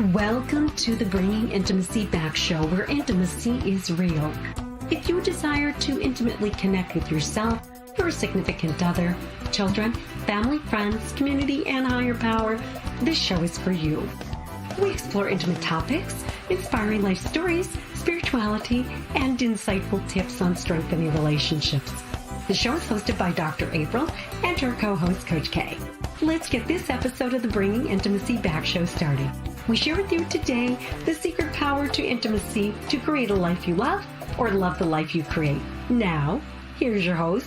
Welcome to the Bringing Intimacy Back show, where intimacy is real. If you desire to intimately connect with yourself, your significant other, children, family, friends, community, and higher power, this show is for you. We explore intimate topics, inspiring life stories, spirituality, and insightful tips on strengthening relationships. The show is hosted by Dr. April and her co-host, Coach K. Let's get this episode of the Bringing Intimacy Back show started. We share with you today the secret power to intimacy to create a life you love or love the life you create. Now, here's your host,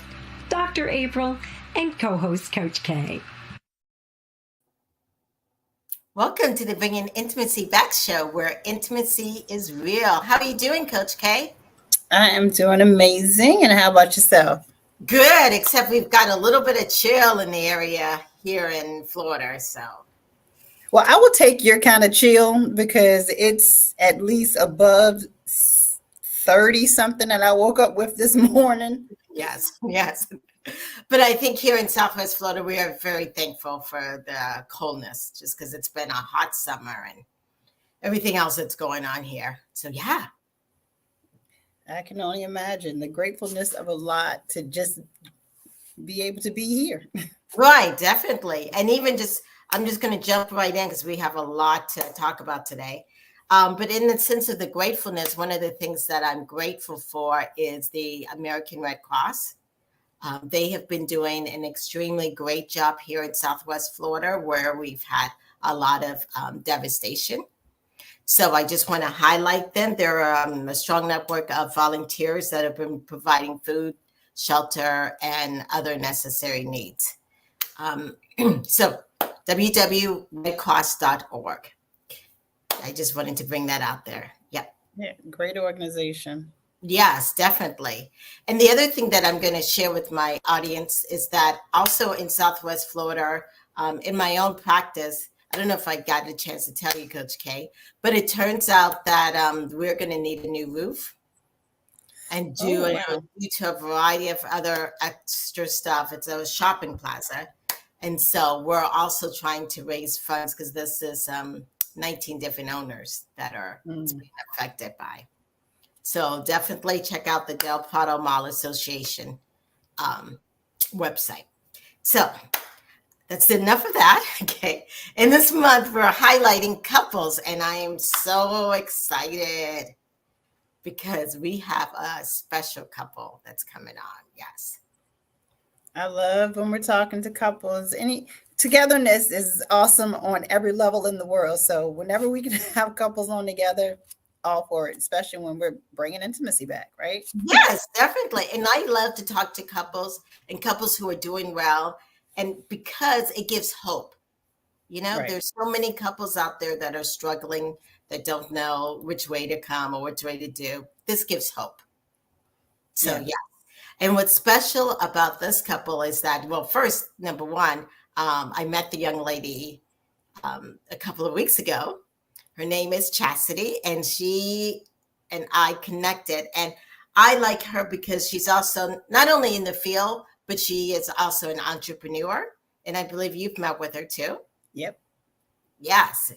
Dr. April, and co-host, Coach K. Welcome to the Bringing Intimacy Back show, where intimacy is real. How are you doing, Coach K? I am doing amazing. And how about yourself? Good, except we've got a little bit of chill in the area here in Florida, so. Well, I will take your kind of chill because it's at least above 30 something that I woke up with this morning. Yes. But I think here in Southwest Florida, we are very thankful for the coldness, just because it's been a hot summer and everything else that's going on here. So, yeah. I can only imagine the gratefulness of a lot to just be able to be here. Right, definitely. And even I'm just going to jump right in because we have a lot to talk about today. But in the sense of the gratefulness, one of the things that I'm grateful for is the American Red Cross. They have been doing an extremely great job here in Southwest Florida, where we've had a lot of devastation. So I just want to highlight them. They're a strong network of volunteers that have been providing food, shelter, and other necessary needs. So www.redcross.org. I just wanted to bring that out there. Yeah, great organization. Yes, definitely. And the other thing that I'm going to share with my audience is that also in Southwest Florida, in my own practice, I don't know if I got a chance to tell you, Coach K, but it turns out that we're going to need a new roof and due to a variety of other extra stuff. It's a shopping plaza. And so we're also trying to raise funds because this is 19 different owners that are being affected by. So definitely check out the Del Prado Mall Association website. So that's enough of that. Okay. And this month we're highlighting couples, and I am so excited because we have a special couple that's coming on. Yes. I love when we're talking to couples. Togetherness is awesome on every level in the world. So whenever we can have couples on together, all for it, especially when we're bringing intimacy back, right? Yes, definitely. And I love to talk to couples and couples who are doing well, and because it gives hope. You know, right. There's so many couples out there that are struggling, that don't know which way to come or which way to do. This gives hope. So, yeah. And what's special about this couple is that, well, first, number one, I met the young lady a couple of weeks ago. Her name is Chasity, and she and I connected. And I like her because she's also not only in the field, but she is also an entrepreneur. And I believe you've met with her too. Yep. Yes.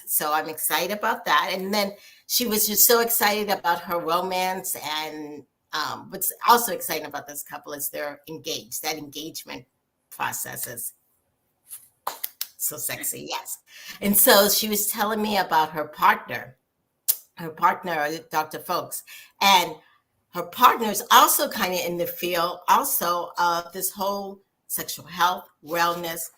So I'm excited about that. And then she was just so excited about her romance. And what's also exciting about this couple is they're engaged. That engagement process is so sexy. Yes. And so she was telling me about her partner, Dr. Fowlkes, and her partner is also kind of in the field also of this whole sexual health, wellness,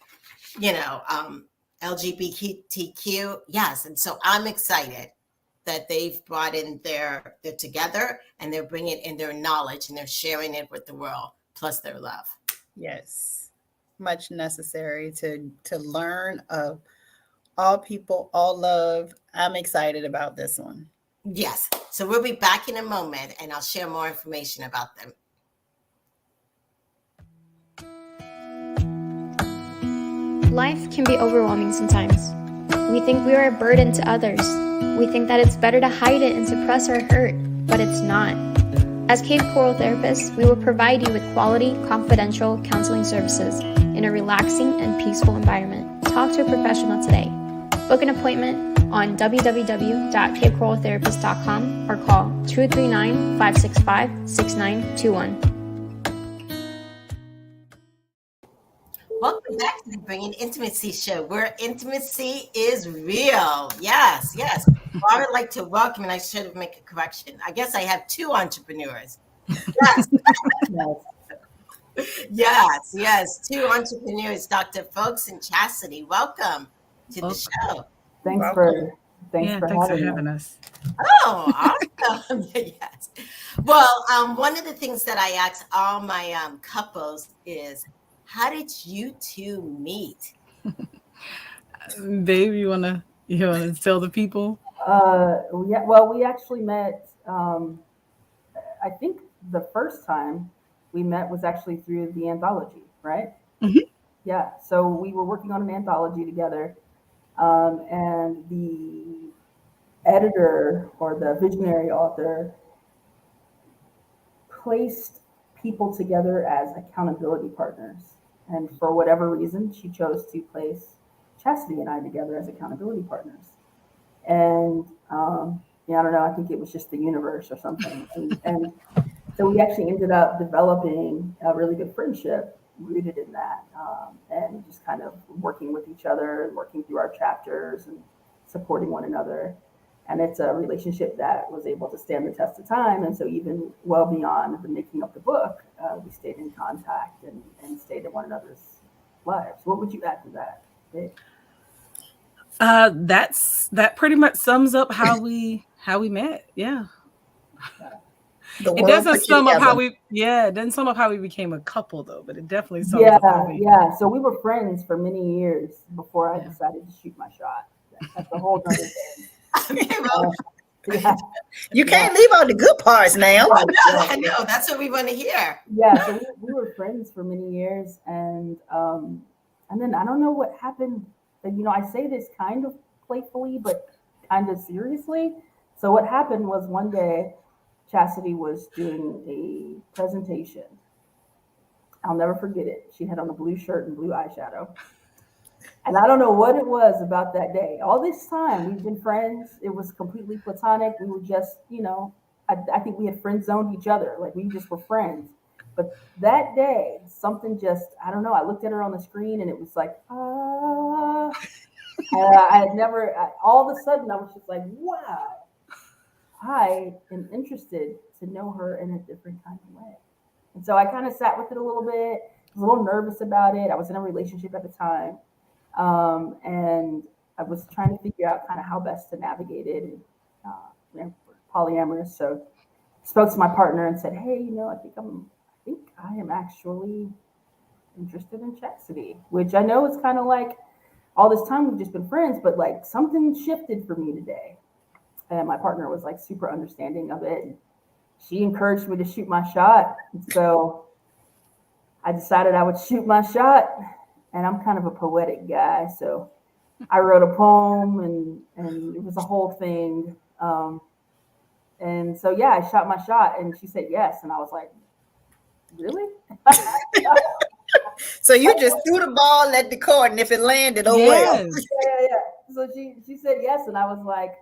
LGBTQ. Yes. And so I'm excited that they've brought in they're together, and they're bringing in their knowledge, and they're sharing it with the world, plus their love. Yes. Much necessary to learn of all people, all love. I'm excited about this one. Yes. So we'll be back in a moment, and I'll share more information about them. Life can be overwhelming sometimes. We think we are a burden to others. We think that it's better to hide it and suppress our hurt, but it's not. As Cave Coral Therapists, we will provide you with quality, confidential counseling services in a relaxing and peaceful environment. Talk to a professional today. Book an appointment on www.capecoraltherapist.com or call 239-565-6921. Welcome back to the Bringing Intimacy Show, where intimacy is real. Yes, yes. Well, I would like to welcome, and I should have made a correction. I guess I have two entrepreneurs. Yes. Yes. Two entrepreneurs, Dr. Fowlkes and Chasity. Welcome to the show. Thanks Welcome. for having us. Oh, awesome. Yes. Well, one of the things that I ask all my couples is, how did you two meet? Babe, you wanna tell the people? Yeah, well, we actually met, I think the first time we met was actually through the anthology, right? Mhm. Yeah, so we were working on an anthology together, and the editor or the visionary author placed people together as accountability partners. And for whatever reason, she chose to place Chasity and I together as accountability partners. And yeah, I don't know, I think it was just the universe or something. And so we actually ended up developing a really good friendship rooted in that, and just kind of working with each other and working through our chapters and supporting one another. And it's a relationship that was able to stand the test of time. And so even well beyond the making of the book, we stayed in contact and stayed in one another's lives. What would you add to that, Dave? That pretty much sums up how we met. Yeah. It doesn't sum up how we it doesn't sum up how we became a couple though, but it definitely sums up how we So we were friends for many years before I decided to shoot my shot. That's a whole other thing. You can't leave out the good parts now. I know. That's what we want to hear. Yeah, so we were friends for many years, and then I don't know what happened. I say this kind of playfully, but kind of seriously. So what happened was one day, Chasity was doing a presentation. I'll never forget it. She had on a blue shirt and blue eyeshadow. And I don't know what it was about that day. All this time, we've been friends. It was completely platonic. We were just, I think we had friend zoned each other. Like we just were friends. But that day, something just, I don't know. I looked at her on the screen and it was like, I had never, all of a sudden, I was just like, wow, I am interested to know her in a different kind of way. And so I kind of sat with it a little bit. I was a little nervous about it. I was in a relationship at the time. And I was trying to figure out kind of how best to navigate it. And polyamorous. So I spoke to my partner and said, hey, I think I am actually interested in Chasity, which I know is kind of like all this time we've just been friends, but like something shifted for me today. And my partner was like super understanding of it. She encouraged me to shoot my shot. And so I decided I would shoot my shot. And I'm kind of a poetic guy. So I wrote a poem and it was a whole thing. And so, yeah, I shot my shot and she said yes. And I was like, really? So you just threw the ball at the court, and if it landed, oh well. Yeah. So she said yes, and I was like,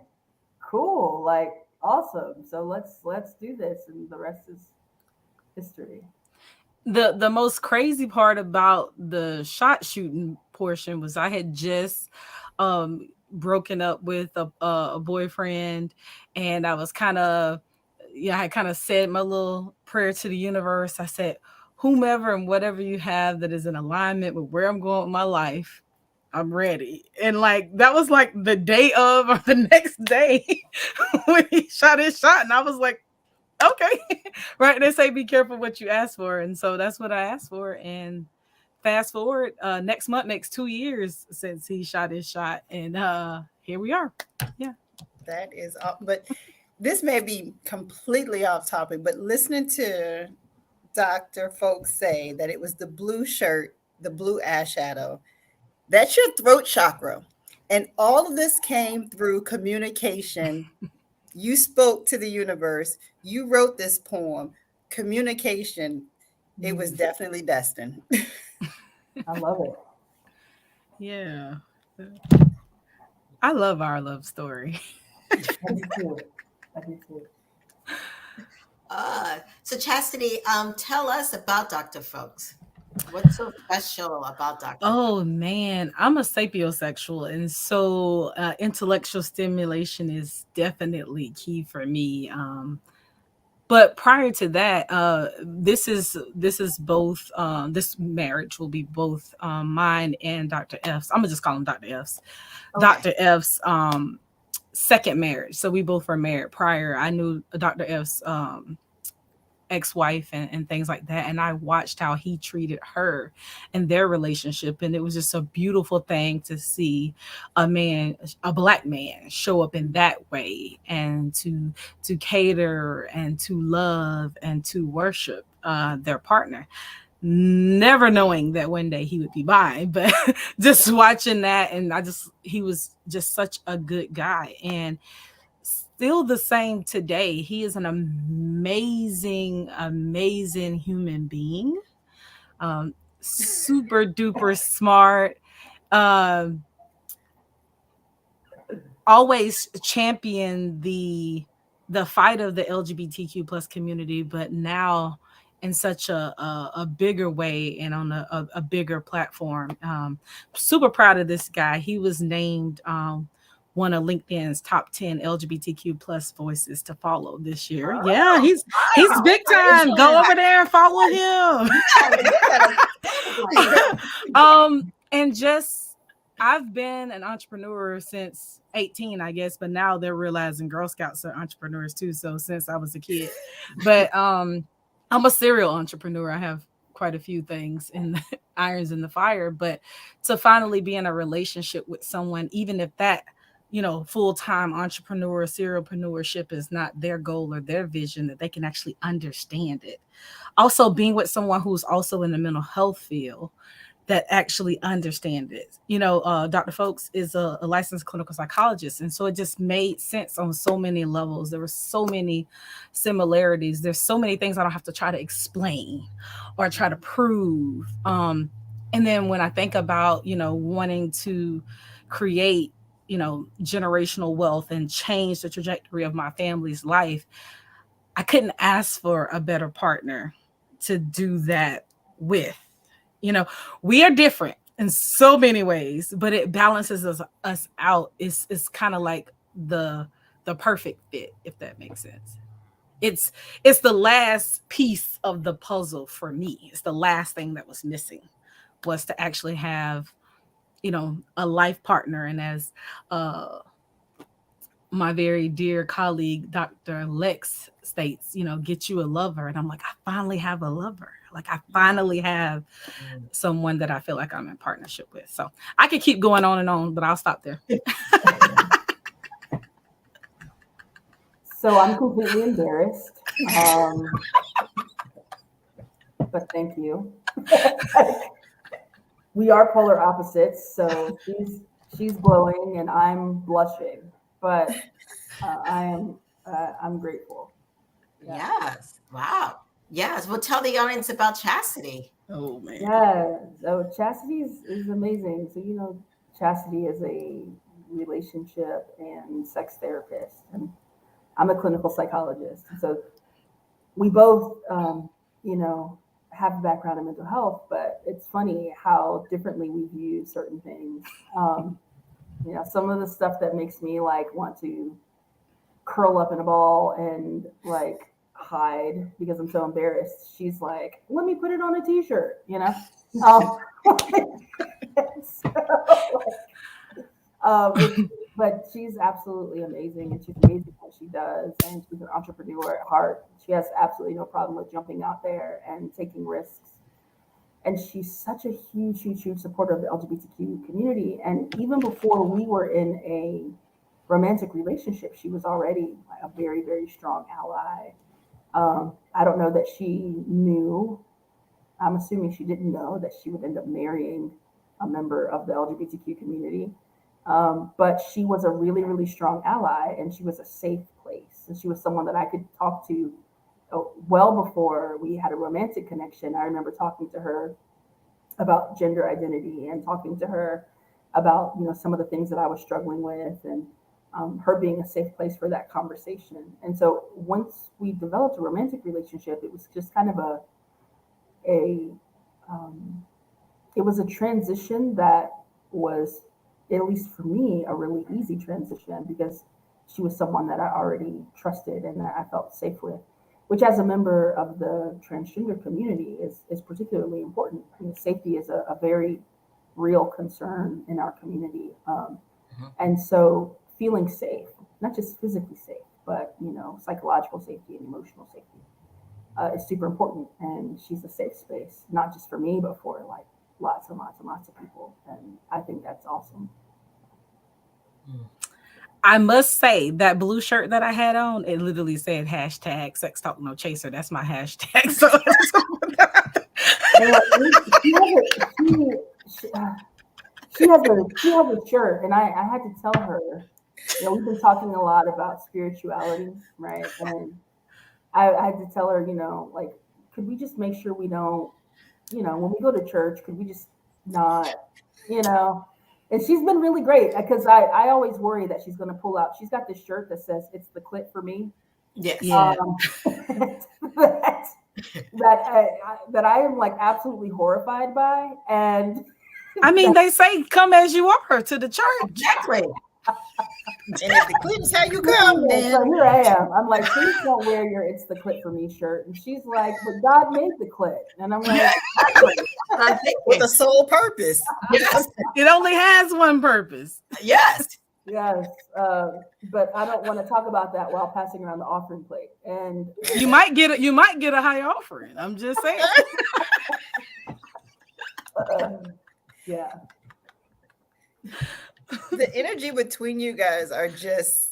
cool, like awesome. So let's do this, and the rest is history. The most crazy part about the shot shooting portion was I had just broken up with a boyfriend, and I was I kind of said my little prayer to the universe. I said, whomever and whatever you have that is in alignment with where I'm going with my life, I'm ready. And like that was like the day of or the next day when he shot his shot, and I was like, okay. Right. They say be careful what you ask for. And so that's what I asked for. And fast forward, next month makes 2 years since he shot his shot. And here we are. Yeah. That is but this may be completely off topic, but listening to Dr. Fowlkes say that it was the blue shirt, the blue eyeshadow, that's your throat chakra. And all of this came through communication. You spoke to the universe. You wrote this poem. Communication. It was definitely destined. I love it. Yeah. I love our love story. I do too. I do too. So Chastity, tell us about Dr. Fowlkes. What's so special about Dr. Fowlkes? Oh man, I'm a sapiosexual, and so intellectual stimulation is definitely key for me. But prior to that, this is both. This marriage will be both mine and Dr. F's. I'm gonna just call him Dr. F's. Okay. Dr. F's second marriage. So we both were married prior. I knew Dr. F's ex-wife and things like that, and I watched how he treated her and their relationship, and it was just a beautiful thing to see a black man show up in that way, and to cater and to love and to worship their partner, never knowing that one day he would be mine, but just watching that, and he was just such a good guy, and still the same today. He is an amazing human being. Super duper smart. Um, Always champion the fight of the LGBTQ plus community, but now in such a bigger way and on a bigger platform. Super proud of this guy. He was named one of LinkedIn's top 10 LGBTQ plus voices to follow this year. Oh, Yeah, he's wow. big time. Go over there and follow him. And just I've been an entrepreneur since 18, I guess, but now they're realizing Girl Scouts are entrepreneurs too. So since I was a kid, but I'm a serial entrepreneur. I have quite a few things in the irons in the fire, but to finally be in a relationship with someone, even if that, full-time entrepreneur, serialpreneurship is not their goal or their vision, that they can actually understand it. Also being with someone who's also in the mental health field that actually understand it. Dr. Fowlkes is a licensed clinical psychologist. And so it just made sense on so many levels. There were so many similarities. There's so many things I don't have to try to explain or try to prove. And then when I think about, wanting to create, generational wealth and change the trajectory of my family's life, I couldn't ask for a better partner to do that with. We are different in so many ways, but it balances us out. It's kind of like the perfect fit, if that makes sense. It's the last piece of the puzzle for me. It's the last thing that was missing, was to actually have, a life partner. And as my very dear colleague, Dr. Lex states, get you a lover. And I'm like, I finally have a lover. Like I finally have someone that I feel like I'm in partnership with. So I could keep going on and on, but I'll stop there. So I'm completely embarrassed. But thank you. We are polar opposites, so she's glowing and I'm blushing, but I'm grateful. Yeah. Yes. Wow. Yes. Well, tell the audience about Chastity. Oh man. Yeah. So Chastity is amazing. So Chastity is a relationship and sex therapist, and I'm a clinical psychologist. So we both, have a background in mental health, but it's funny how differently we view certain things. Some of the stuff that makes me like want to curl up in a ball and like hide because I'm so embarrassed. She's like, let me put it on a t-shirt, but she's absolutely amazing, and she's amazing at what she does, and she's an entrepreneur at heart. She has absolutely no problem with jumping out there and taking risks. And she's such a huge supporter of the LGBTQ community. And even before we were in a romantic relationship, she was already a very, very strong ally. I don't know that she knew. I'm assuming she didn't know that she would end up marrying a member of the LGBTQ community. But she was a really, really strong ally, and she was a safe place. And she was someone that I could talk to well before we had a romantic connection. I remember talking to her about gender identity and talking to her about, you know, some of the things that I was struggling with, and her being a safe place for that conversation. And so once we developed a romantic relationship, it was just kind of a it was a transition that was, at least for me, a really easy transition, because she was someone that I already trusted and that I felt safe with, which as a member of the transgender community is particularly important. I mean, safety is a very real concern in our community. And so feeling safe, not just physically safe, but, you know, psychological safety and emotional safety is super important. And she's a safe space, not just for me, but for like lots and lots and lots of people. And I think that's awesome. I must say that blue shirt that I had on, it literally said hashtag sex talk no chaser. That's my hashtag. So she has a shirt, and I had to tell her, you know, we've been talking a lot about spirituality, right? And I had to tell her, you know, like, could we just make sure we don't, you know, when we go to church, could we just not, you know? And she's been really great, because I always worry that she's going to pull out. She's got this shirt that says "It's the clit for me." Yes. Yeah. That I am like absolutely horrified by. And I mean, they say come as you are to the church. Exactly. And if the clit is how you come, then so here I am. I'm like, please don't wear your "It's the clit for me" shirt. And she's like, but God made the clit. And I'm like, with a sole purpose. Yes. It only has one purpose. Yes. yes. But I don't want to talk about that while passing around the offering plate. And You might get a high offering. I'm just saying. yeah. The energy between you guys are just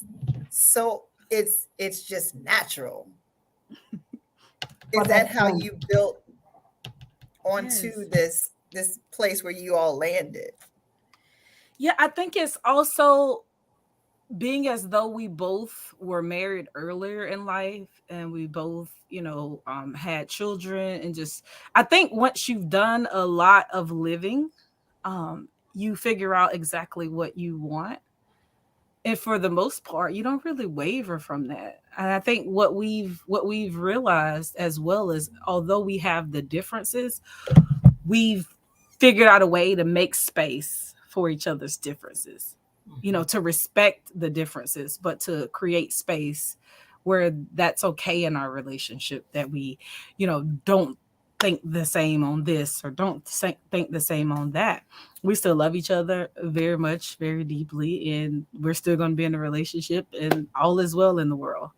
so, it's just natural. Is that how you built onto this place where you all landed? Yeah, I think it's also being as though we both were married earlier in life, and we both, you know, had children, and just, I think once you've done a lot of living, you figure out exactly what you want. And for the most part, you don't really waver from that. And I think what we've realized as well is, although we have the differences, we've figured out a way to make space for each other's differences, you know, to respect the differences, but to create space where that's okay in our relationship, that we, you know, don't think the same on this or don't think the same on that. We still love each other very much, very deeply, and we're still going to be in a relationship, and all is well in the world.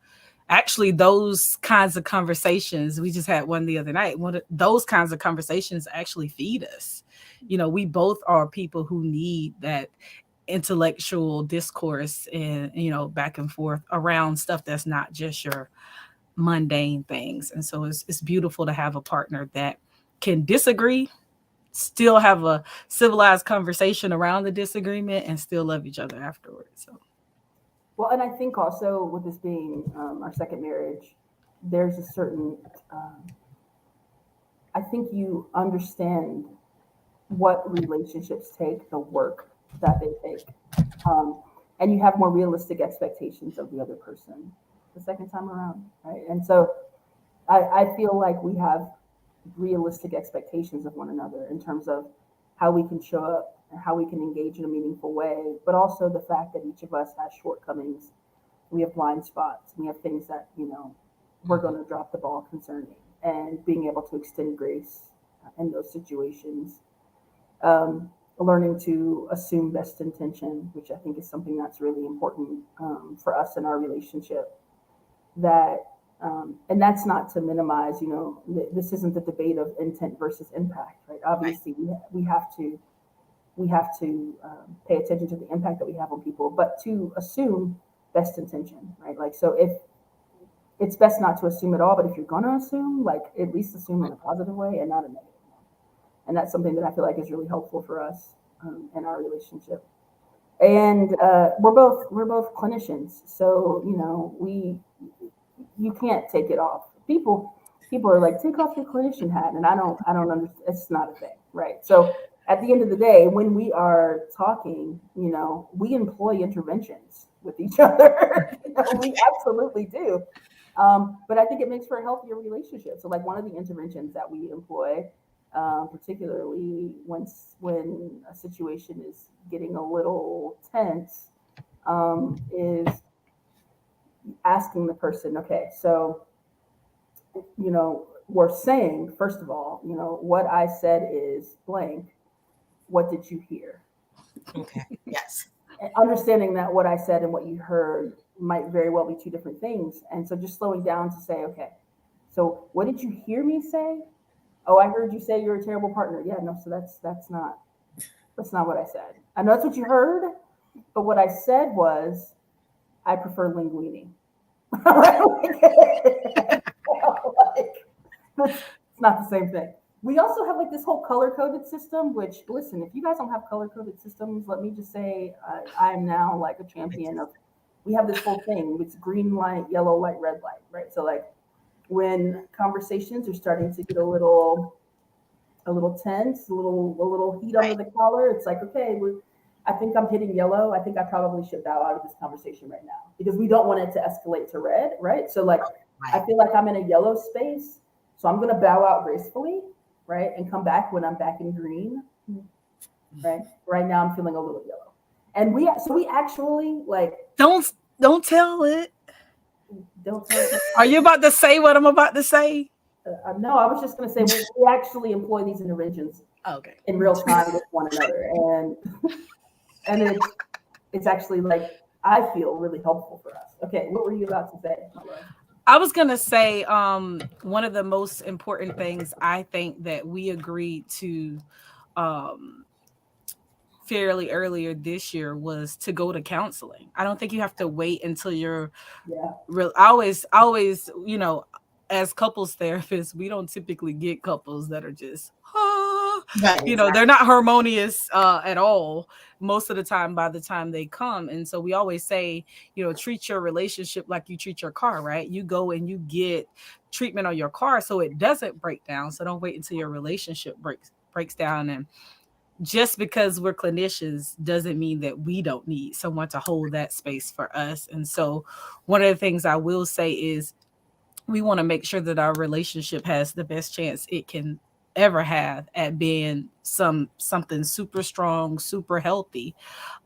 Actually, those kinds of conversations, we just had one the other night. Those kinds of conversations actually feed us. You know, we both are people who need that intellectual discourse and, you know, back and forth around stuff that's not just your mundane things. And so it's beautiful to have a partner that can disagree, still have a civilized conversation around the disagreement, and still love each other afterwards. So. Well, and I think also with this being our second marriage, there's a certain, I think you understand what relationships take, the work that they take. And you have more realistic expectations of the other person the second time around, right? And so I feel like we have realistic expectations of one another in terms of how we can show up and how we can engage in a meaningful way, but also the fact that each of us has shortcomings. We have blind spots. We have things that, you know, we're going to drop the ball concerning, and being able to extend grace in those situations. Learning to assume best intention, which I think is something that's really important for us in our relationship. That and that's not to minimize, you know, this isn't the debate of intent versus impact, right? Obviously, we have to pay attention to the impact that we have on people, but to assume best intention, right? Like, so if it's best not to assume at all, but if you're gonna assume, like, at least assume in a positive way and not a negative one. And that's something that I feel like is really helpful for us in our relationship. And we're both clinicians, so, you know, you can't take it off. People are like, take off your clinician hat, and I don't understand. It's not a thing, right? So at the end of the day, when we are talking, we employ interventions with each other. We absolutely do. But I think it makes for a healthier relationship. So, like one of the interventions that we employ, particularly when a situation is getting a little tense, is asking the person, okay, so we're saying, first of all, what I said is blank. What did you hear? Okay. Yes. And understanding that what I said and what you heard might very well be two different things. And so just slowing down to say, okay, so what did you hear me say? Oh, I heard you say you're a terrible partner. Yeah, no, so that's not what I said. I know that's what you heard, but what I said was I prefer linguine. It's not the same thing. We also have like this whole color coded system, which listen, if you guys don't have color coded systems, let me just say I am now like a champion of. We have this whole thing. It's green light, yellow light, red light, right? So like when conversations are starting to get a little tense, a little heat under the collar, it's like okay, I think I'm hitting yellow. I think I probably should bow out of this conversation right now because we don't want it to escalate to red, right? So like I feel like I'm in a yellow space, so I'm gonna bow out gracefully, right, and come back when I'm back in green, right? Right now I'm feeling a little yellow, and we actually like Don't tell it. Don't tell it. Are you about to say what I'm about to say? No, I was just gonna say we actually employ these interventions in real time with one another, and it's actually like I feel really helpful for us. Okay, what were you about to say? I was going to say one of the most important things I think that we agreed to fairly earlier this year was to go to counseling. I don't think you have to wait until you're real. I always, as couples therapists, we don't typically get couples that are just, they're not harmonious at all most of the time by the time they come. And so we always say, treat your relationship like you treat your car, right? You go and you get treatment on your car so it doesn't break down. So don't wait until your relationship breaks down. And just because we're clinicians doesn't mean that we don't need someone to hold that space for us. And so one of the things I will say is we want to make sure that our relationship has the best chance it can ever have at being something super strong, super healthy,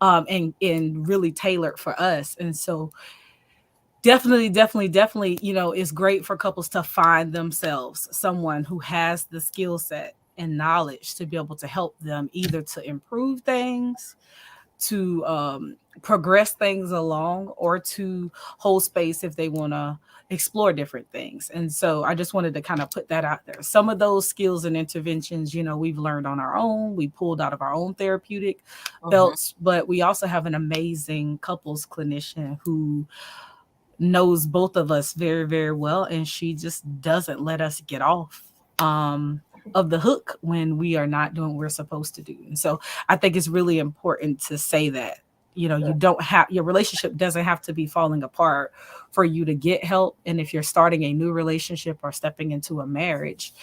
and really tailored for us. And so definitely, it's great for couples to find themselves someone who has the skill set and knowledge to be able to help them either to improve things, to progress things along, or to hold space if they want to explore different things. And so I just wanted to kind of put that out there. Some of those skills and interventions, we've learned on our own. We pulled out of our own therapeutic belts, but we also have an amazing couples clinician who knows both of us very, very well. And she just doesn't let us get off of the hook when we are not doing what we're supposed to do. And so I think it's really important to say that, you don't have, your relationship doesn't have to be falling apart for you to get help. And if you're starting a new relationship or stepping into a marriage,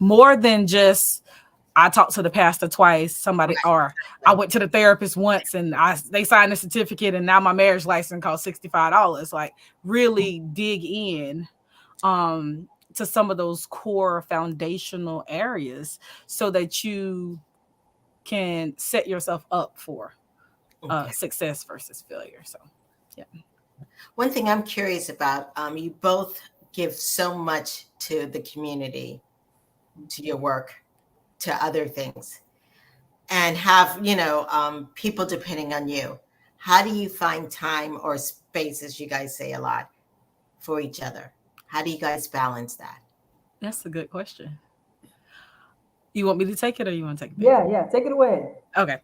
more than just, I talked to the pastor twice, or I went to the therapist once and they signed a certificate and now my marriage license costs $65. Like really dig in to some of those core foundational areas so that you can set yourself up for success versus failure. So, yeah. One thing I'm curious about, you both give so much to the community, to your work, to other things, and have, people depending on you. How do you find time or space, as you guys say a lot, for each other? How do you guys balance that? That's a good question. You want me to take it or you want to take it? Yeah, take it away. Okay.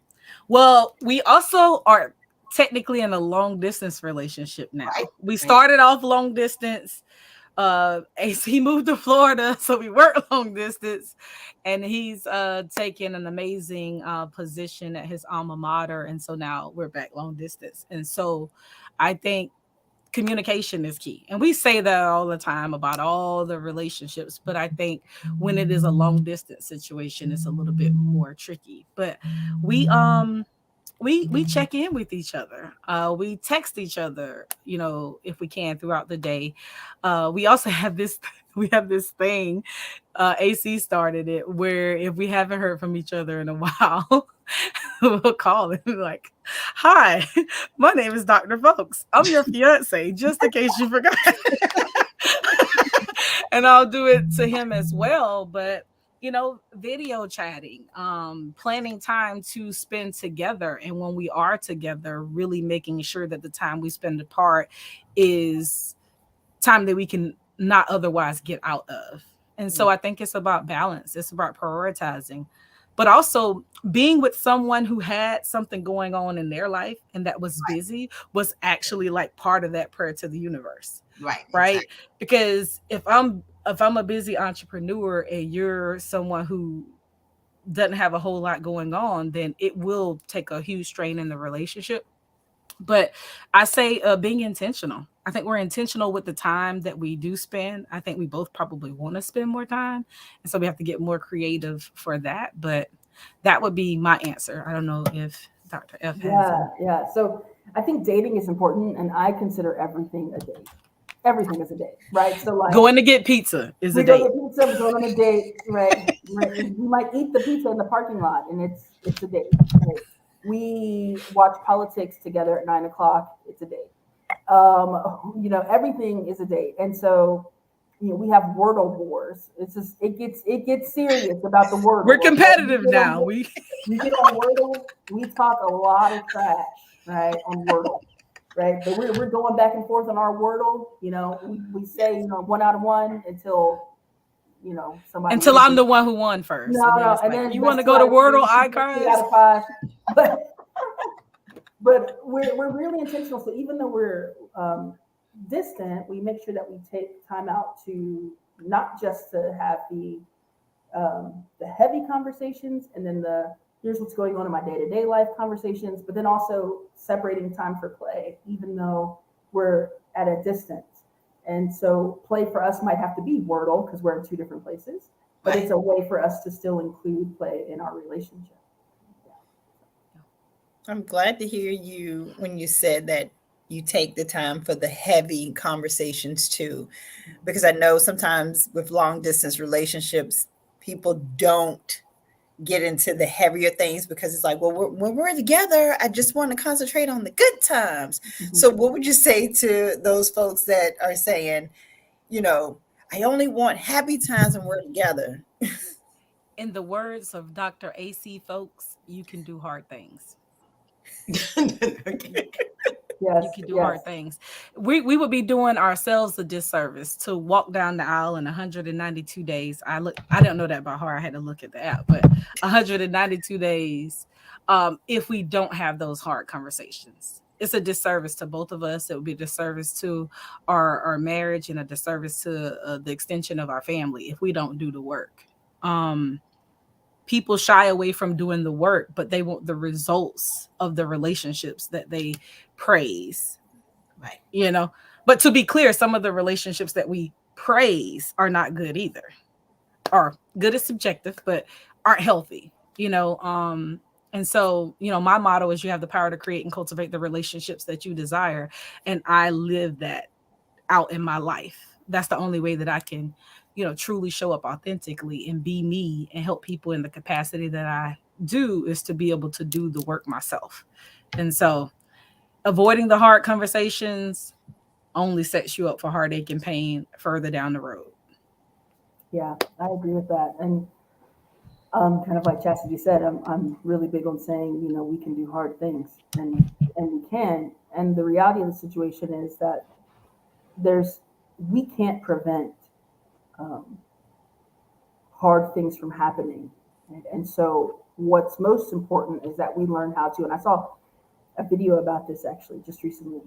Well, we also are technically in a long distance relationship now. Right. We started off long distance. He moved to Florida, so we work long distance, and he's taken an amazing position at his alma mater, and so now we're back long distance. And so I think communication is key. And we say that all the time about all the relationships, but I think when it is a long distance situation, it's a little bit more tricky. But we check in with each other. We text each other, if we can throughout the day. We also have this thing, AC started it, where if we haven't heard from each other in a while, we'll call and be like, "Hi, my name is Dr. Fowlkes. I'm your fiance, just in case you forgot." And I'll do it to him as well. But video chatting, planning time to spend together, and when we are together, really making sure that the time we spend apart is time that we can not otherwise get out of. And so I think it's about balance. It's about prioritizing, but also being with someone who had something going on in their life and that was busy was actually like part of that prayer to the universe. Right. Exactly. Because if I'm a busy entrepreneur and you're someone who doesn't have a whole lot going on, then it will take a huge strain in the relationship. But I say being intentional. I think we're intentional with the time that we do spend. I think we both probably want to spend more time. And so we have to get more creative for that. But that would be my answer. I don't know if Dr. F has Yeah. So I think dating is important, and I consider everything a date. Everything is a date, right? So like going to get pizza is a date. We go to pizza, we're going on a date, right? We might eat the pizza in the parking lot, and it's a date. Right? We watch politics together at 9:00. It's a date. Everything is a date, and so we have Wordle wars. It's just it gets serious about the Wordle. We're competitive now. We get on Wordle. We talk a lot of trash, right, on Wordle. Right, but we're going back and forth on our Wordle. We say 1 out of 1 until somebody. Until I'm the one who won first. No, and then you want to go to Wordle icons? 2 out of 5. But we're really intentional. So even though we're distant, we make sure that we take time out to not just to have the heavy conversations and then here's what's going on in my day-to-day life conversations, but then also separating time for play, even though we're at a distance. And so play for us might have to be Wordle because we're in 2 different places, but it's a way for us to still include play in our relationship. I'm glad to hear you when you said that you take the time for the heavy conversations too, because I know sometimes with long distance relationships, people don't get into the heavier things because it's like, well, when we're together, I just want to concentrate on the good times. Mm-hmm. So what would you say to those folks that are saying, I only want happy times when we're together? In the words of Dr. AC Fowlkes, you can do hard things. Okay. Yes, you can do hard things. We would be doing ourselves a disservice to walk down the aisle in 192 days. I don't know that by heart. I had to look at the app, but 192 days. If we don't have those hard conversations, it's a disservice to both of us. It would be a disservice to our marriage and a disservice to the extension of our family if we don't do the work. People shy away from doing the work, but they want the results of the relationships that they praise. Right. But to be clear, some of the relationships that we praise are not good either. Or good is subjective, but aren't healthy, And so, my motto is you have the power to create and cultivate the relationships that you desire. And I live that out in my life. That's the only way that I can truly show up authentically and be me and help people in the capacity that I do, is to be able to do the work myself. And so avoiding the hard conversations only sets you up for heartache and pain further down the road. Yeah, I agree with that. And kind of like Chastity said, I'm really big on saying, we can do hard things and we can. And the reality of the situation is that we can't prevent hard things from happening. And so what's most important is that we learn how to, and I saw a video about this actually just recently,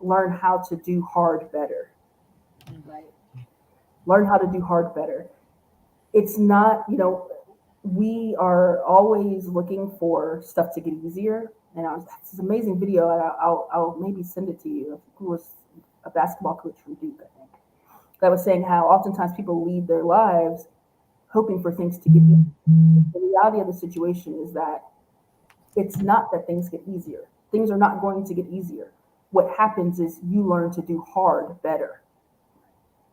learn how to do hard better, right? Learn how to do hard better. It's not, we are always looking for stuff to get easier. And it's this amazing video. I'll maybe send it to you. It was a basketball coach from Duke, I think, that was saying how oftentimes people lead their lives hoping for things to get easier. The reality of the situation is that it's not that things get easier. Things are not going to get easier. What happens is you learn to do hard better.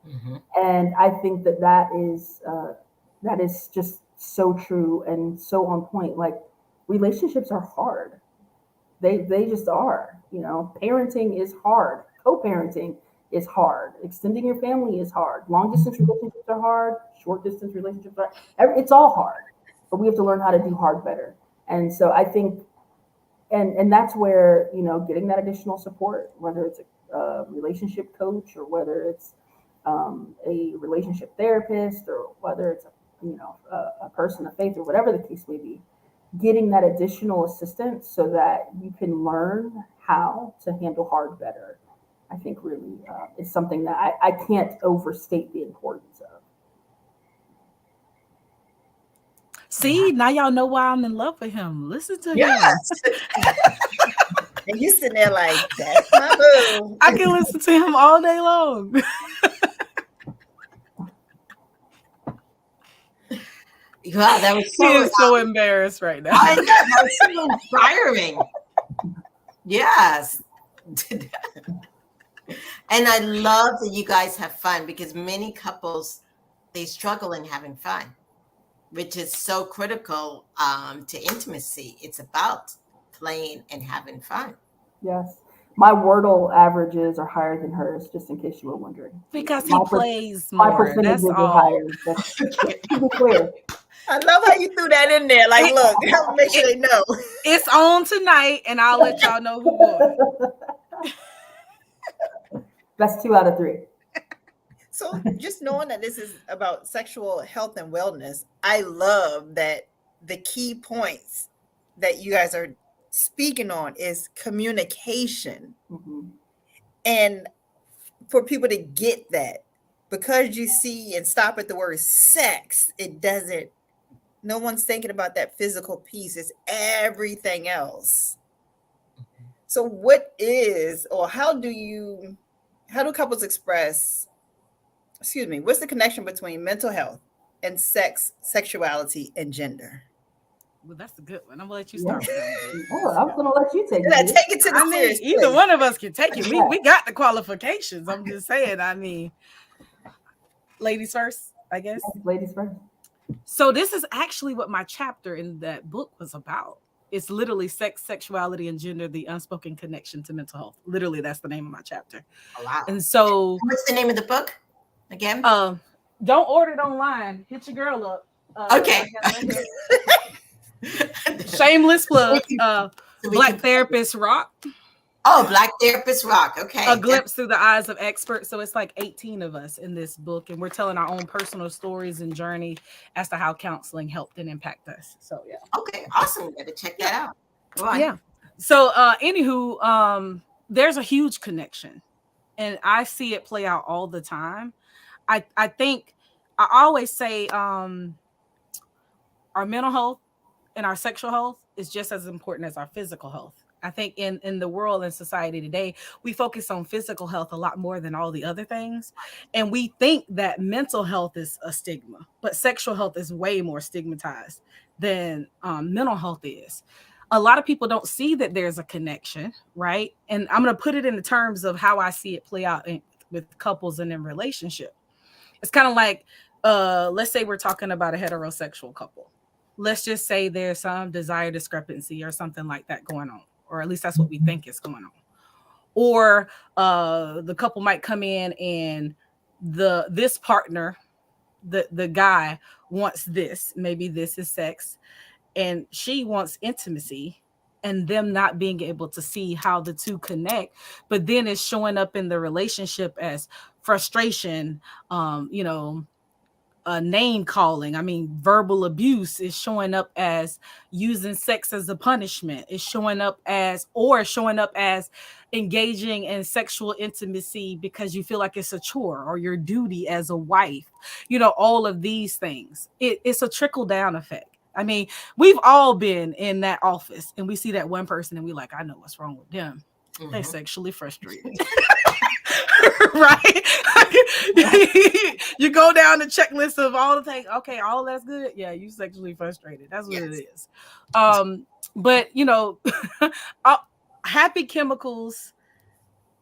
Mm-hmm. And I think that is just so true and so on point. Like, relationships are hard. They just are. You know, parenting is hard. Co-parenting is hard. Extending your family is hard. Long distance relationships are hard. Short distance relationships are. It's all hard. But we have to learn how to do hard better. And so I think, and that's where, you know, getting that additional support, whether it's a relationship coach or whether it's a relationship therapist or whether it's a person of faith or whatever the case may be, getting that additional assistance so that you can learn how to handle hard better, I think really is something that I can't overstate the importance of. See, now y'all know why I'm in love with him. Listen to him. And you sitting there like, that's my boo. I can listen to him all day long. Wow, that was he is so embarrassed right now. I know, that was so inspiring. Yes. And I love that you guys have fun, because many couples, they struggle in having fun, which is so critical to intimacy. It's about playing and having fun. Yes. My Wordle averages are higher than hers, just in case you were wondering. Because he plays more. My percentages are higher. That's, to be clear. I love how you threw that in there. Like, look, make sure they know. It's on tonight, and I'll let y'all know who won. That's 2 out of 3. So just knowing that this is about sexual health and wellness, I love that the key points that you guys are speaking on is communication. Mm-hmm. And for people to get that, because you see and stop at the word sex, no one's thinking about that physical piece. It's everything else. So how do couples express, what's the connection between mental health and sexuality, and gender? Well, that's a good one. I'm gonna let you start with that. Oh, I'm gonna let you take it. Take it to the serious place. Either one of us can take it. We got the qualifications. I'm just saying, ladies first, I guess. Ladies first. So this is actually what my chapter in that book was about. It's literally sex, sexuality, and gender, the unspoken connection to mental health. Literally, that's the name of my chapter. Oh, wow. And so, what's the name of the book again? Don't order it online. Hit your girl up. Okay. Shameless plug. Black Therapist Rock. Oh, Black Therapist Rock. Okay. A glimpse through the eyes of experts. So it's like 18 of us in this book, and we're telling our own personal stories and journey as to how counseling helped and impact us. So yeah. Okay, awesome. We got to check that out. Go on. Yeah. So anywho, there's a huge connection, and I see it play out all the time. I think I always say our mental health and our sexual health is just as important as our physical health. I think in the world and society today, we focus on physical health a lot more than all the other things. And we think that mental health is a stigma, but sexual health is way more stigmatized than mental health is. A lot of people don't see that there's a connection, right? And I'm going to put it in the terms of how I see it play out with couples and in relationship. It's kind of like, let's say we're talking about a heterosexual couple. Let's just say there's some desire discrepancy or something like that going on. Or at least that's what we think is going on. Or the couple might come in and this partner, the guy wants this, maybe this is sex, and she wants intimacy, and them not being able to see how the two connect, but then it's showing up in the relationship as frustration, name calling. I mean, verbal abuse is showing up as using sex as a punishment. It's showing up as engaging in sexual intimacy because you feel like it's a chore or your duty as a wife. All of these things. It's a trickle down effect. I mean, we've all been in that office and we see that one person and we like, I know what's wrong with them. Mm-hmm. They're sexually frustrated. Right? You go down the checklist of all the things. Okay, all that's good. Yeah, you sexually frustrated. That's what it is. But happy chemicals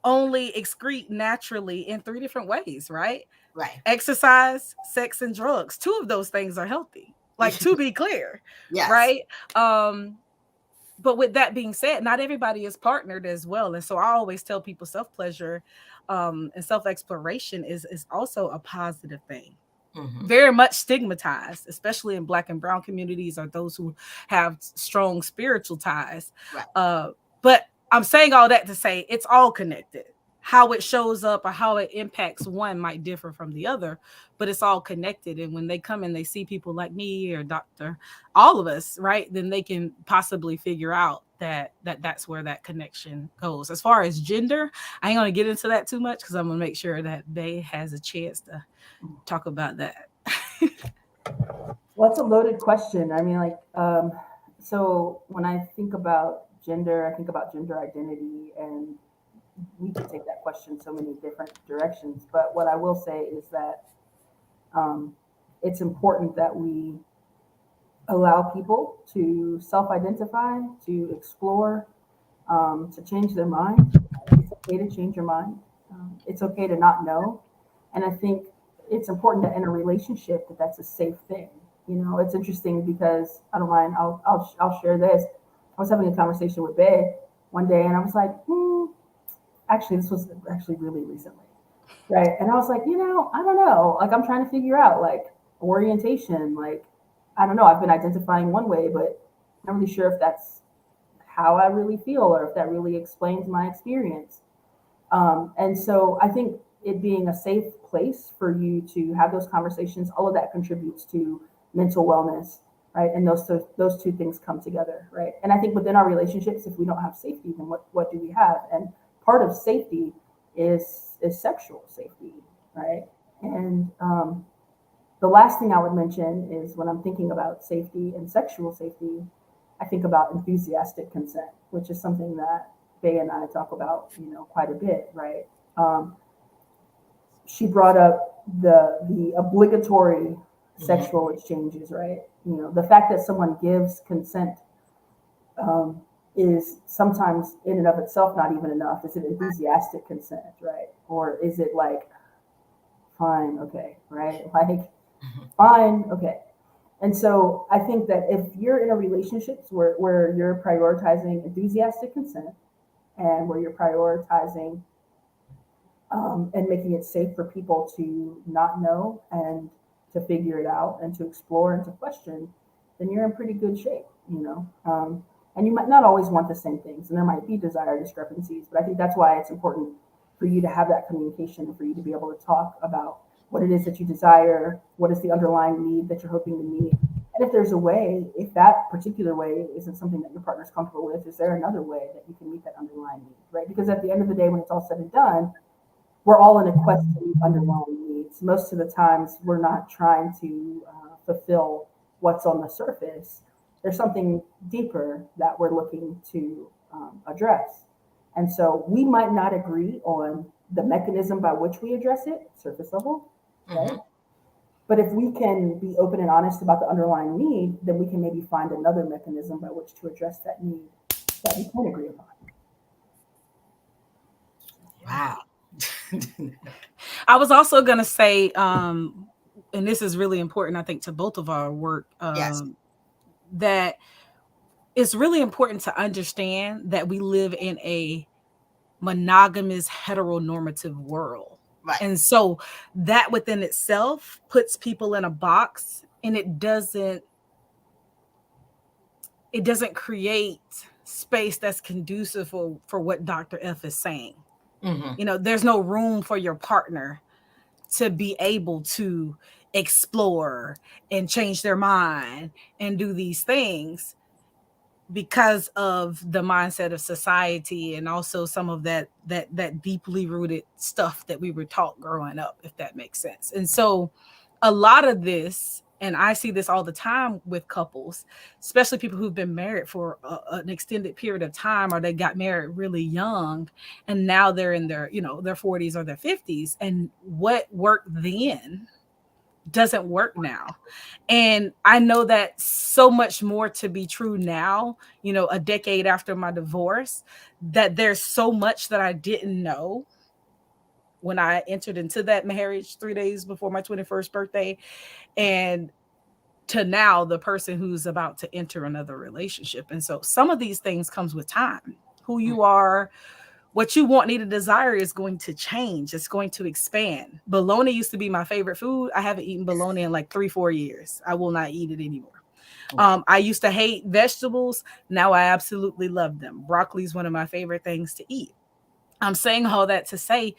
only excrete naturally in 3 different ways, right? Right. Exercise, sex, and drugs. 2 of those things are healthy. Like, to be clear, Yes. right? But with that being said, not everybody is partnered as well. And so I always tell people self-pleasure and self-exploration is also a positive thing. Very much stigmatized, especially in Black and brown communities, or those who have strong spiritual ties. Right. But I'm saying all that to say it's all connected. How it shows up or how it impacts one might differ from the other, but it's all connected. And when they come and they see people like me or Dr. all of us, right, then they can possibly figure out that's where that connection goes. As far as gender, I ain't going to get into that too much because I'm going to make sure that Bay has a chance to talk about that. Well, that's a loaded question. I mean, like, so when I think about gender, I think about gender identity, and we could take that question so many different directions. But what I will say is that it's important that we allow people to self-identify, to explore, to change their mind. It's okay to change your mind. It's okay to not know. And I think it's important that in a relationship that's a safe thing. You know, it's interesting because I don't mind. I'll share this. I was having a conversation with Bae one day, and I was like, actually, this was actually really recently, right? And I was like, I don't know. Like, I'm trying to figure out like orientation. Like, I don't know. I've been identifying one way, but I'm not really sure if that's how I really feel or if that really explains my experience. And so I think it being a safe place for you to have those conversations, all of that contributes to mental wellness, right? And those two things come together, right? And I think within our relationships, if we don't have safety, then what do we have? And part of safety is sexual safety, right? And the last thing I would mention is when I'm thinking about safety and sexual safety, I think about enthusiastic consent, which is something that Bae and I talk about, quite a bit, right? She brought up the obligatory sexual exchanges, right? The fact that someone gives consent is sometimes in and of itself not even enough. Is it enthusiastic consent, right? Or is it like, fine, okay, right? Like, fine, okay. And so I think that if you're in a relationship where you're prioritizing enthusiastic consent and where you're prioritizing and making it safe for people to not know and to figure it out and to explore and to question, then you're in pretty good shape, and you might not always want the same things, and there might be desire discrepancies, but I think that's why it's important for you to have that communication and for you to be able to talk about what it is that you desire, what is the underlying need that you're hoping to meet. And if there's a way, if that particular way isn't something that your partner's comfortable with, is there another way that you can meet that underlying need, right? Because at the end of the day, when it's all said and done, we're all in a quest to meet underlying needs. Most of the times, we're not trying to fulfill what's on the surface. There's something deeper that we're looking to address. And so we might not agree on the mechanism by which we address it, surface level, right? But if we can be open and honest about the underlying need, then we can maybe find another mechanism by which to address that need that we can agree upon. Wow. I was also going to say, and this is really important, I think, to both of our work, Yes. that it's really important to understand that we live in a monogamous heteronormative world. Right. And so that within itself puts people in a box, and it doesn't create space that's conducive for what Dr. F is saying. There's no room for your partner to be able to explore and change their mind and do these things because of the mindset of society and also some of that deeply rooted stuff that we were taught growing up, if that makes sense. And so a lot of this And I see this all the time with couples, especially people who've been married for an extended period of time, or they got married really young, and now they're in their, their 40s or their 50s. And what worked then doesn't work now. And I know that so much more to be true now, a decade after my divorce, that there's so much that I didn't know when I entered into that marriage 3 days before my 21st birthday, and to now the person who's about to enter another relationship. And so some of these things comes with time. Who you are, what you want, need, and desire is going to change. It's going to expand. Bologna used to be my favorite food. I haven't eaten bologna in like 3-4 years. I will not eat it anymore. I used to hate vegetables. Now I absolutely love them. Broccoli is one of my favorite things to eat. I'm saying all that to say,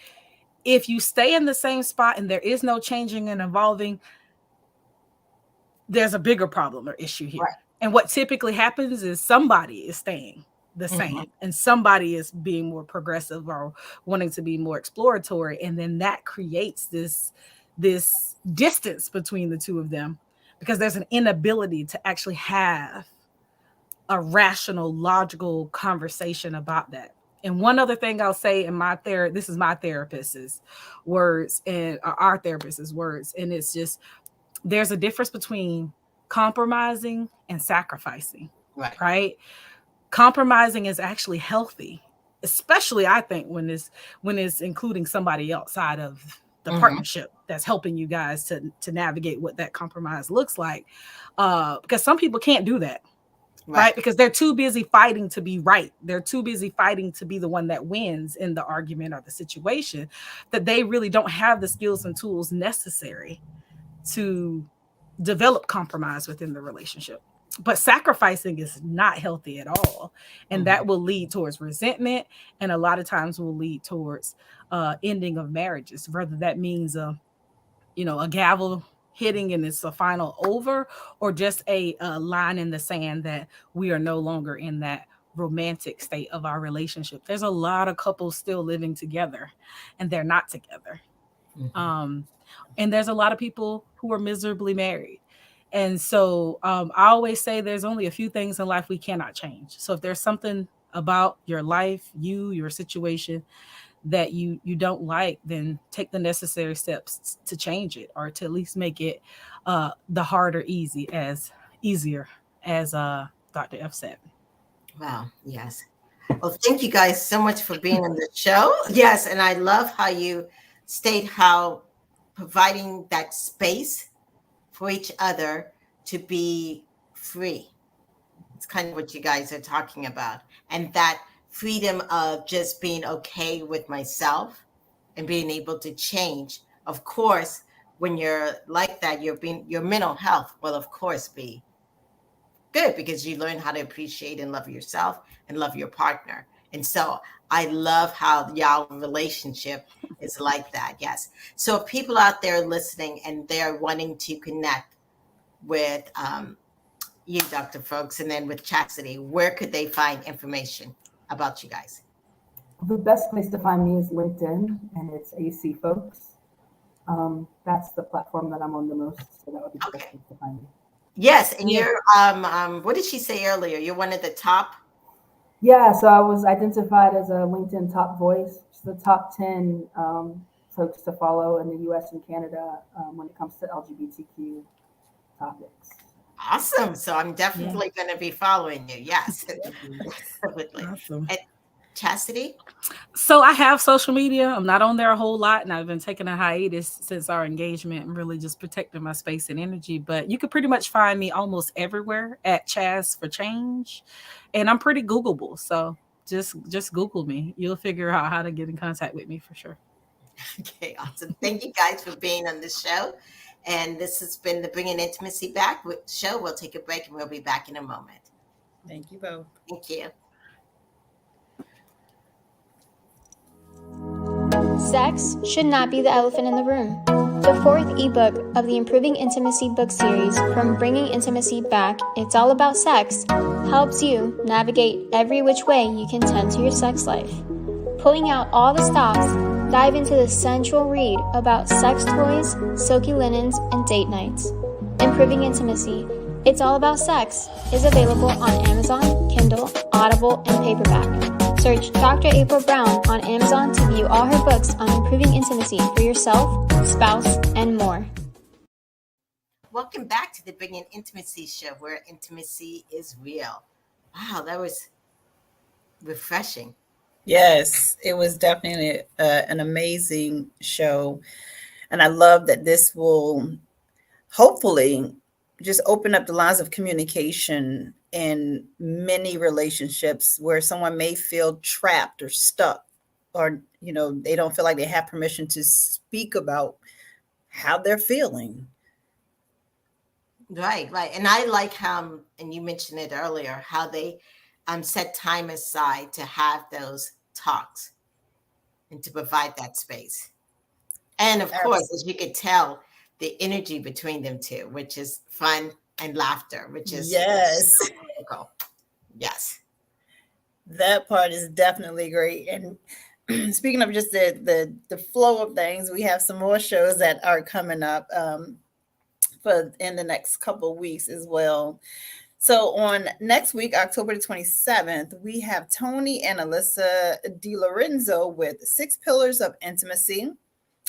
if you stay in the same spot and there is no changing and evolving, there's a bigger problem or issue here. Right. And what typically happens is somebody is staying the same and somebody is being more progressive or wanting to be more exploratory. And then that creates this distance between the two of them, because there's an inability to actually have a rational, logical conversation about that. And one other thing I'll say in this is my therapist's words and our therapist's words. And it's just, there's a difference between compromising and sacrificing, right? Compromising is actually healthy, especially I think when it's including somebody outside of the partnership that's helping you guys to navigate what that compromise looks like. Because some people can't do that, right? Because they're too busy fighting to be right. They're too busy fighting to be the one that wins in the argument or the situation, that they really don't have the skills and tools necessary to develop compromise within the relationship. But sacrificing is not healthy at all. And that will lead towards resentment, and a lot of times will lead towards ending of marriages, whether that means a gavel hitting and it's a final over, or just a line in the sand that we are no longer in that romantic state of our relationship. There's a lot of couples still living together and they're not together. And there's a lot of people who are miserably married. And so I always say there's only a few things in life we cannot change. So if there's something about your life, your situation that you don't like, then take the necessary steps to change it, or to at least make it the harder easier, as Dr. F said. Wow. Yes. Well, thank you guys so much for being on the show. Yes. And I love how you state how providing that space for each other to be free. It's kind of what you guys are talking about. And that freedom of just being okay with myself and being able to change. Of course, when you're like that, your mental health will, of course, be good, because you learn how to appreciate and love yourself and love your partner. And so I love how y'all relationship is like that. Yes. So if people out there listening and they're wanting to connect with you, Dr. Fowlkes, and then with Chasity, where could they find information about you guys? The best place to find me is LinkedIn, and it's AC Fowlkes. That's the platform that I'm on the most, so that would be the best place to find me. Yes, and you're what did she say earlier? You're one of the top. Yeah, so I was identified as a LinkedIn top voice. It's the top 10 folks to follow in the U.S. and Canada when it comes to LGBTQ topics. Awesome. So I'm definitely going to be following you. Yes. Awesome. And Chasity? So I have social media. I'm not on there a whole lot, and I've been taking a hiatus since our engagement and really just protecting my space and energy. But you can pretty much find me almost everywhere at Chas for Change, and I'm pretty Googleable. So just Google me. You'll figure out how to get in contact with me for sure. Okay, awesome. Thank you guys for being on the show. And this has been the Bringing Intimacy Back show. We'll take a break and we'll be back in a moment. Thank you both. Thank you. Sex should not be the elephant in the room. The fourth ebook of the Improving Intimacy book series, From Bringing Intimacy Back, It's All About Sex, helps you navigate every which way you can tend to your sex life. Pulling out all the stops, dive into the sensual read about sex toys, silky linens, and date nights. Improving Intimacy, It's All About Sex is available on Amazon, Kindle, Audible, and paperback. Search Dr. April Brown on Amazon to view all her books on improving intimacy for yourself, spouse, and more. Welcome back to the Bringing Intimacy Show, where intimacy is real. Wow, that was refreshing. Yes, it was definitely an amazing show. And I love that this will hopefully just open up the lines of communication in many relationships where someone may feel trapped or stuck, or, they don't feel like they have permission to speak about how they're feeling. Right. And I like how, and you mentioned it earlier, how they set time aside to have those talks and to provide that space. And of course, as you could tell, the energy between them two, which is fun and laughter, which is yes, critical. Yes, that part is definitely great. And speaking of just the flow of things, we have some more shows that are coming up for in the next couple of weeks as well. So on next week, October the 27th, we have Tony and Alyssa DiLorenzo with 6 Pillars of Intimacy.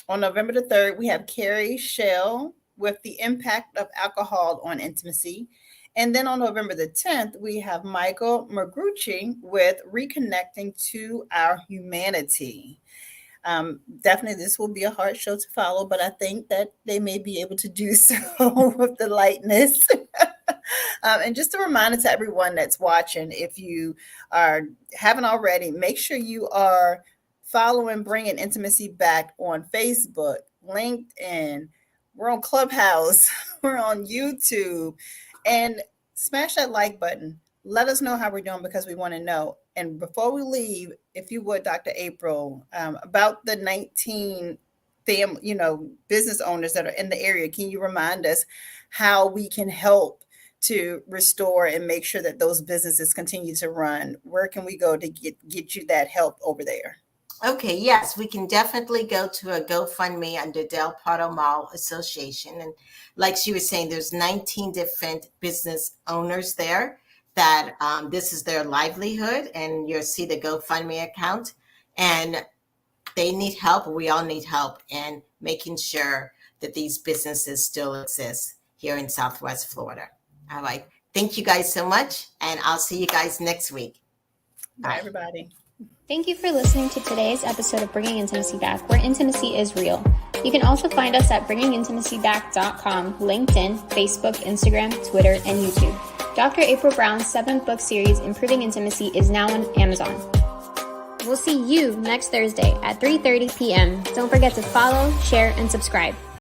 On November the 3rd, we have Carrie Shell with The Impact of Alcohol on Intimacy. And then on November the 10th, we have Michael Magrucci with Reconnecting to Our Humanity. Definitely, this will be a hard show to follow, but I think that they may be able to do so with the lightness. And just a reminder to everyone that's watching, if you haven't already, make sure you are following Bringing Intimacy Back on Facebook, LinkedIn. We're on Clubhouse. We're on YouTube. And smash that like button. Let us know how we're doing, because we want to know. And before we leave, if you would, Dr. April, about the 19 business owners that are in the area, can you remind us how we can help to restore and make sure that those businesses continue to run? Where can we go to get you that help over there? Okay, yes, we can definitely go to a GoFundMe under Del Prado Mall Association. And like she was saying, there's 19 different business owners there that this is their livelihood, and you'll see the GoFundMe account. And they need help. We all need help in making sure that these businesses still exist here in Southwest Florida. All right. Thank you guys so much. And I'll see you guys next week. Bye, everybody. Thank you for listening to today's episode of Bringing Intimacy Back, where intimacy is real. You can also find us at bringingintimacyback.com, LinkedIn, Facebook, Instagram, Twitter, and YouTube. Dr. April Brown's 7-book series, Improving Intimacy, is now on Amazon. We'll see you next Thursday at 3:30 p.m. Don't forget to follow, share, and subscribe.